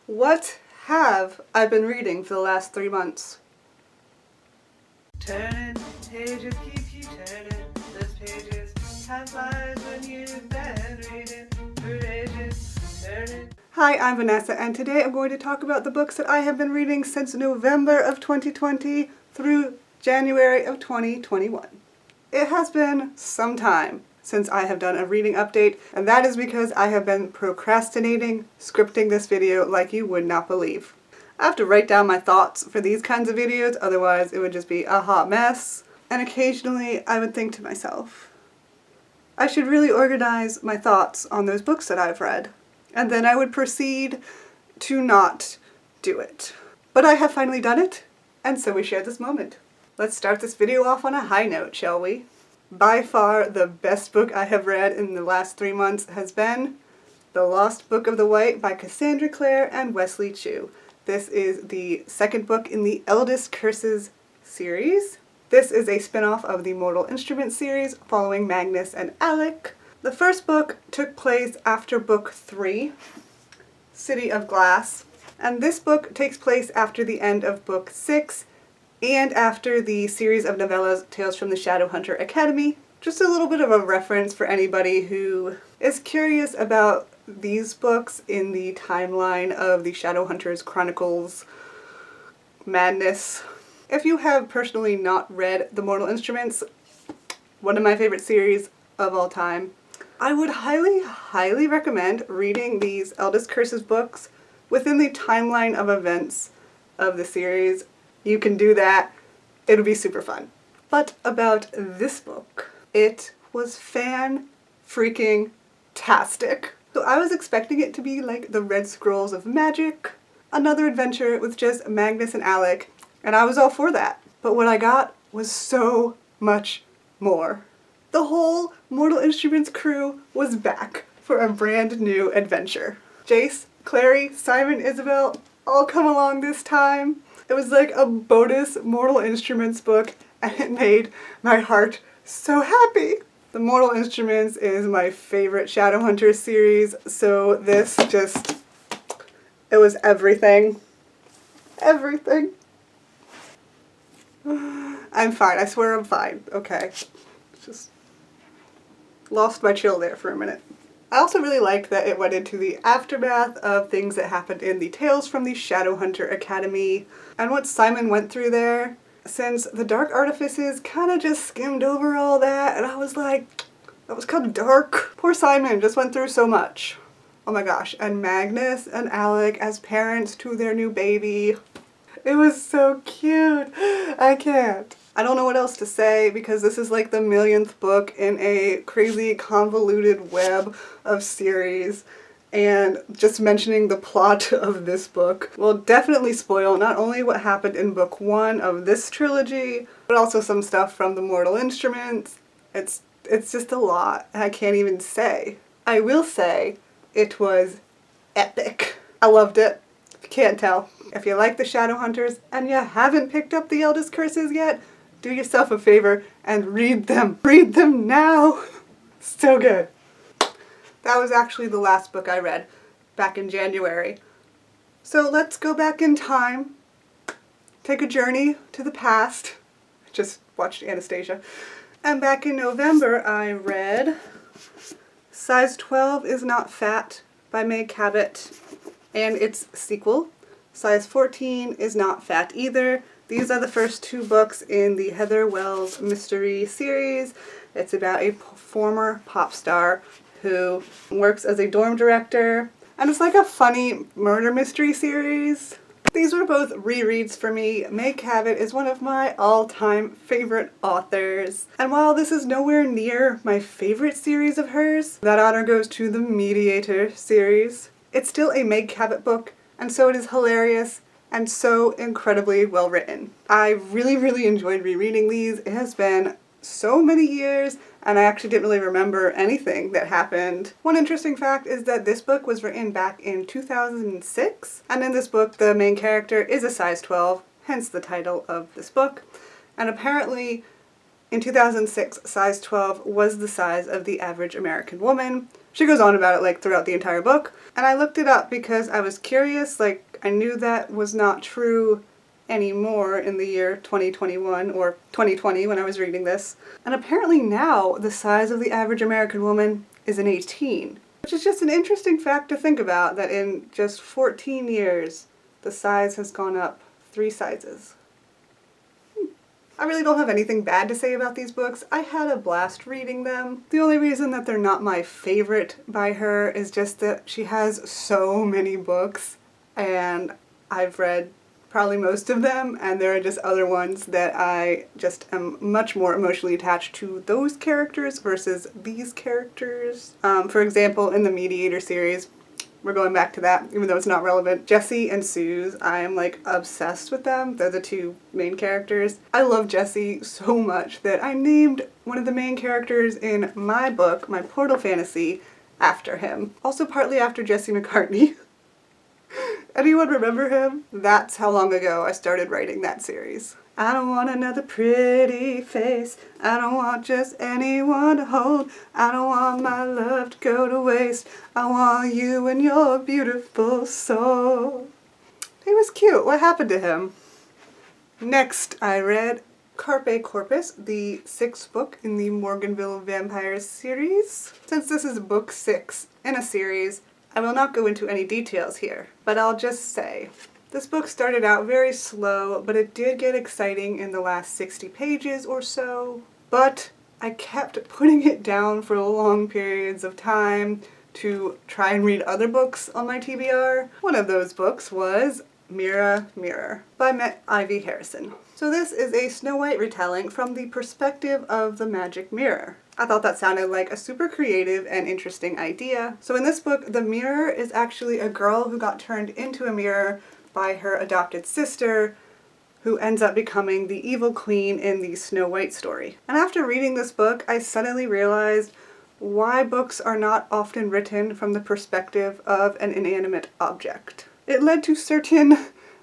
What have I been reading for the last 3 months? Turning pages keep you turning. Those pages time flies when you've been reading for ages. Turning. Hi, I'm Vanessa, and today I'm going to talk about the books that I have been reading since November of 2020 through January of 2021. It has been some time since I have done a reading update, and that is because I have been procrastinating scripting this video like you would not believe. I have to write down my thoughts for these kinds of videos, otherwise it would just be a hot mess. And occasionally I would think to myself, I should really organize my thoughts on those books that I've read. And then I would proceed to not do it. But I have finally done it, and so we share this moment. Let's start this video off on a high note, shall we? By far the best book I have read in the last 3 months has been The Lost Book of the White by Cassandra Clare and Wesley Chu. This is the second book in the Eldest Curses series. This is a spin-off of the Mortal Instruments series following Magnus and Alec. The first book took place after book 3, City of Glass, and this book takes place after the end of book 6 and after the series of novellas Tales from the Shadowhunter Academy. Just a little bit of a reference for anybody who is curious about these books in the timeline of the Shadowhunters Chronicles madness. If you have personally not read The Mortal Instruments, one of my favorite series of all time, I would highly recommend reading these Eldest Curses books within the timeline of events of the series. You can do that. It'll be super fun. But about this book, it was fan-freaking-tastic. So I was expecting it to be like the Red Scrolls of Magic, another adventure with just Magnus and Alec, and I was all for that. But what I got was so much more. The whole Mortal Instruments crew was back for a brand new adventure. Jace, Clary, Simon, Isabel all come along this time. It was like a bonus Mortal Instruments book, and it made my heart so happy. The Mortal Instruments is my favorite Shadowhunters series, so this just, it was everything. Everything. I'm fine, I swear I'm fine, okay. Just lost my chill there for a minute. I also really liked that it went into the aftermath of things that happened in the Tales from the Shadowhunter Academy and what Simon went through there, since the Dark Artifices kind of just skimmed over all that, and I was like, that was kind of dark. Poor Simon just went through so much. Oh my gosh, and Magnus and Alec as parents to their new baby. It was so cute. I can't. I don't know what else to say because this is like the millionth book in a crazy convoluted web of series, and just mentioning the plot of this book will definitely spoil not only what happened in book 1 of this trilogy, but also some stuff from the Mortal Instruments. It's just a lot. I can't even say. I will say it was epic. I loved it. If you can't tell. If you like the Shadowhunters and you haven't picked up the Eldest Curses yet, do yourself a favor and read them. Read them now. So good. That was actually the last book I read back in January. So let's go back in time, take a journey to the past. Just watched Anastasia. And back in November I read Size 12 is Not Fat by Meg Cabot and its sequel, Size 14 is Not Fat Either. These are the first 2 books in the Heather Wells mystery series. It's about a former pop star who works as a dorm director, and it's like a funny murder mystery series. These were both rereads for me. Meg Cabot is one of my all-time favorite authors, and while this is nowhere near my favorite series of hers, that honor goes to the Mediator series. It's still a Meg Cabot book, and so it is hilarious and so incredibly well written. I really enjoyed rereading these. It has been so many years, and I actually didn't really remember anything that happened. One interesting fact is that this book was written back in 2006, and in this book the main character is a size 12, hence the title of this book, and apparently in 2006 size 12 was the size of the average American woman, She goes on about it like throughout the entire book. And I looked it up because I was curious, like I knew that was not true anymore in the year 2021 or 2020 when I was reading this. And apparently now the size of the average American woman is an 18, which is just an interesting fact to think about, that in just 14 years the size has gone up 3 sizes. I really don't have anything bad to say about these books. I had a blast reading them. The only reason that they're not my favorite by her is just that she has so many books and I've read probably most of them, and there are just other ones that I just am much more emotionally attached to those characters versus these characters. For example, in the Mediator series, we're going back to that, even though it's not relevant. Jessie and Suze, I am like obsessed with them. They're the 2 main characters. I love Jessie so much that I named one of the main characters in my book, my Portal Fantasy, after him. Also partly after Jesse McCartney. Anyone remember him? That's how long ago I started writing that series. I don't want another pretty face. I don't want just anyone to hold. I don't want my love to go to waste. I want you and your beautiful soul. He was cute. What happened to him? Next, I read Carpe Corpus, the 6th book in the Morganville Vampires series. Since this is book 6 in a series, I will not go into any details here, but I'll just say, this book started out very slow, but it did get exciting in the last 60 pages or so. But I kept putting it down for long periods of time to try and read other books on my TBR. One of those books was Mirror, Mirror by Ivy Harrison. So this is a Snow White retelling from the perspective of the magic mirror. I thought that sounded like a super creative and interesting idea. So in this book, the mirror is actually a girl who got turned into a mirror by her adopted sister, who ends up becoming the evil queen in the Snow White story. And after reading this book, I suddenly realized why books are not often written from the perspective of an inanimate object. It led to certain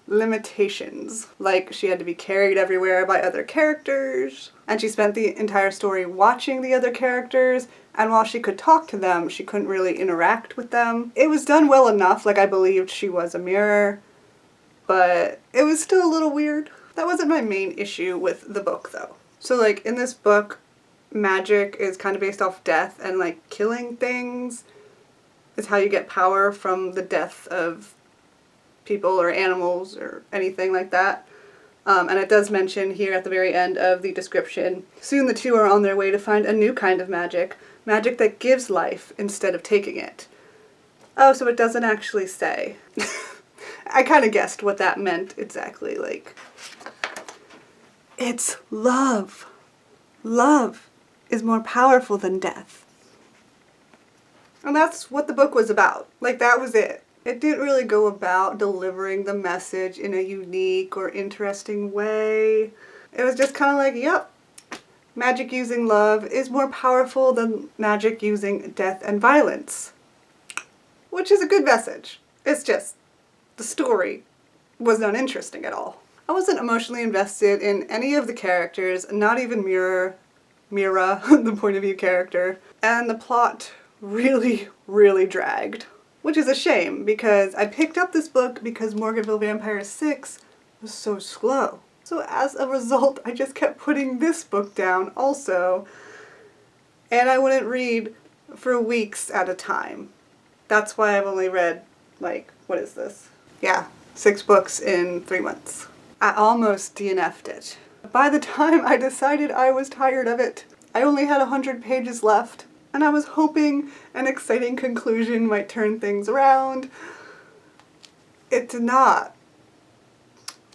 limitations, like she had to be carried everywhere by other characters, and she spent the entire story watching the other characters, and while she could talk to them, she couldn't really interact with them. It was done well enough, like I believed she was a mirror, but it was still a little weird. That wasn't my main issue with the book though. So like in this book, magic is kind of based off death, and like killing things is how you get power from the death of people or animals or anything like that. And it does mention here at the very end of the description, soon the 2 are on their way to find a new kind of magic, magic that gives life instead of taking it. Oh, so it doesn't actually say. I kind of guessed what that meant exactly, like, it's love. Love is more powerful than death. And that's what the book was about. Like, that was it. It didn't really go about delivering the message in a unique or interesting way. It was just kind of like, yep, magic using love is more powerful than magic using death and violence. Which is a good message. It's just, the story was not interesting at all. I wasn't emotionally invested in any of the characters, not even Mira, the point of view character, and the plot really, really dragged. Which is a shame, because I picked up this book because Morganville Vampires 6 was so slow. So as a result, I just kept putting this book down also, and I wouldn't read for weeks at a time. That's why I've only read, like, what is this? Yeah, 6 books in 3 months. I almost DNF'd it. By the time I decided I was tired of it, I only had 100 pages left. And I was hoping an exciting conclusion might turn things around. It did not.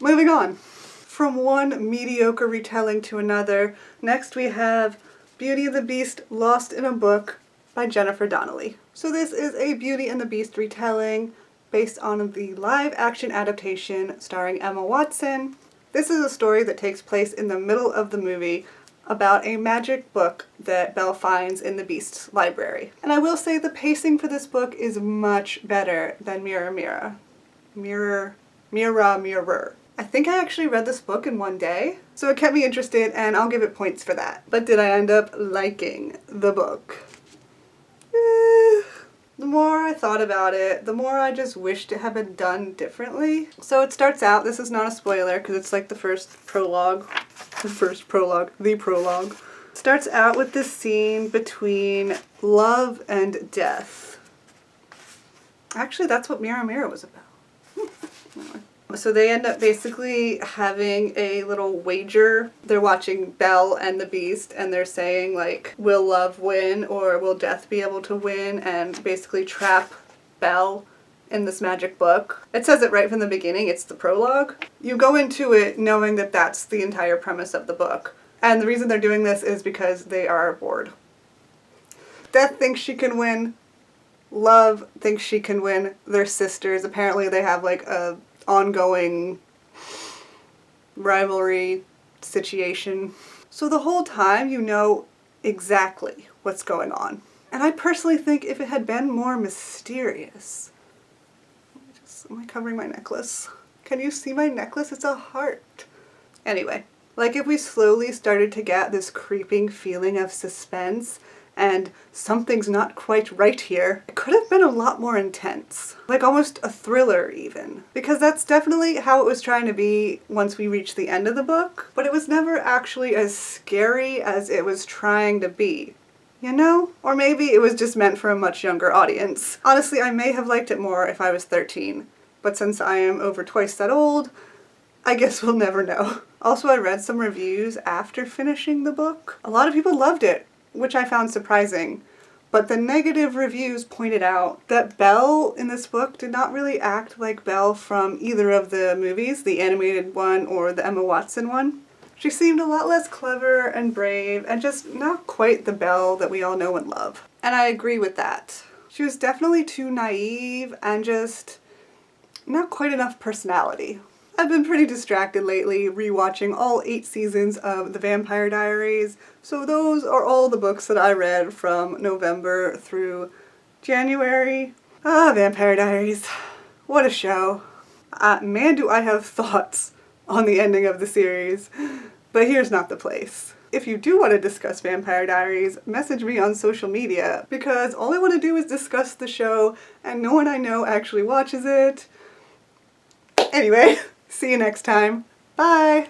Moving on. From one mediocre retelling to another, next we have Beauty and the Beast Lost in a Book by Jennifer Donnelly. So this is a Beauty and the Beast retelling based on the live-action adaptation starring Emma Watson. This is a story that takes place in the middle of the movie about a magic book that Belle finds in the Beast's library. And I will say the pacing for this book is much better than Mirror, Mirror. I think I actually read this book in one day, so it kept me interested and I'll give it points for that. But did I end up liking the book? the more I thought about it, the more I just wished it had been done differently. So it starts out, this is not a spoiler because it's like the prologue. Starts out with this scene between love and death. Actually, that's what Mirror Mirror was about. So they end up basically having a little wager. They're watching Belle and the Beast, and they're saying, like, will love win or will death be able to win, and basically trap Belle in this magic book. It says it right from the beginning, it's the prologue. You go into it knowing that that's the entire premise of the book. And the reason they're doing this is because they are bored. Death thinks she can win. Love thinks she can win. They're sisters. Apparently they have like a ongoing rivalry situation. So the whole time you know exactly what's going on. And I personally think if it had been more mysterious. Am I covering my necklace? Can you see my necklace? It's a heart. Anyway, like if we slowly started to get this creeping feeling of suspense and something's not quite right here, it could have been a lot more intense. Like almost a thriller even. Because that's definitely how it was trying to be once we reached the end of the book, but it was never actually as scary as it was trying to be. You know? Or maybe it was just meant for a much younger audience. Honestly, I may have liked it more if I was 13, but since I am over twice that old, I guess we'll never know. Also, I read some reviews after finishing the book. A lot of people loved it, which I found surprising. But the negative reviews pointed out that Belle in this book did not really act like Belle from either of the movies, the animated one or the Emma Watson one. She seemed a lot less clever and brave and just not quite the Belle that we all know and love. And I agree with that. She was definitely too naive and just not quite enough personality. I've been pretty distracted lately rewatching all 8 seasons of The Vampire Diaries, so those are all the books that I read from November through January. Vampire Diaries. What a show. Man, do I have thoughts on the ending of the series, but here's not the place. If you do want to discuss Vampire Diaries, message me on social media, because all I want to do is discuss the show, and no one I know actually watches it. Anyway, see you next time. Bye!